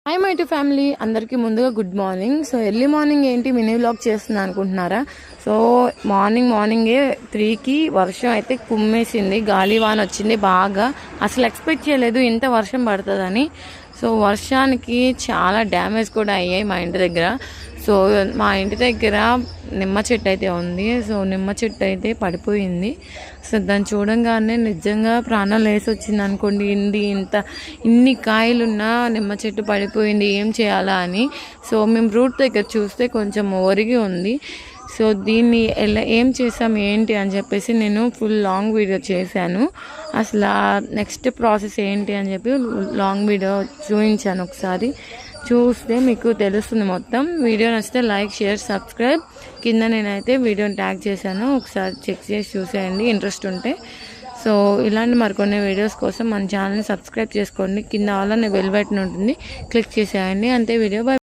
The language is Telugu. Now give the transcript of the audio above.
హాయ్ మై టు ఫ్యామిలీ అందరికీ ముందుగా good morning. So early morning ఏంటి మినీ వ్లాగ్ చేస్తున్నా అనుకుంటున్నారా? సో మార్నింగే 3కి వర్షం అయితే కుమ్మేసింది, గాలి వాన వచ్చింది బాగా. అసలు ఎక్స్పెక్ట్ చేయలేదు ఇంత వర్షం పడుతుందని. సో వర్షానికి చాలా డ్యామేజ్ కూడా అయ్యాయి మా ఇంటి దగ్గర. సో మా ఇంటి దగ్గర నిమ్మ చెట్టు అయితే ఉంది. సో నిమ్మ చెట్టు అయితే పడిపోయింది. సో దాన్ని చూడంగానే నిజంగా ప్రాణాలు వేసి వచ్చింది అనుకోండి. ఇన్ని కాయలున్నా నిమ్మ చెట్టు పడిపోయింది, ఏం చేయాలా అని. సో మేము రూట్ దగ్గర చూస్తే కొంచెం ఒరిగి ఉంది. సో దీన్ని ఏం చేసాం ఏంటి అని చెప్పేసి నేను ఫుల్ లాంగ్ వీడియో చేశాను. అసలు నెక్స్ట్ ప్రాసెస్ ఏంటి అని చెప్పి లాంగ్ వీడియో చూపించాను. ఒకసారి చూస్తే మీకు తెలుస్తుంది మొత్తం. వీడియో నచ్చితే లైక్, షేర్, సబ్స్క్రైబ్. కింద నేనైతే వీడియోని ట్యాగ్ చేశాను, ఒకసారి చెక్ చేసి చూసేయండి ఇంట్రెస్ట్ ఉంటే. సో ఇలాంటి మరికొన్ని వీడియోస్ కోసం మన ఛానల్ని సబ్స్క్రైబ్ చేసుకోండి. కింద ఆల్ అనే బెల్ బటన్ ఉంటుంది, క్లిక్ చేసేయండి. అంతే వీడియో. బై.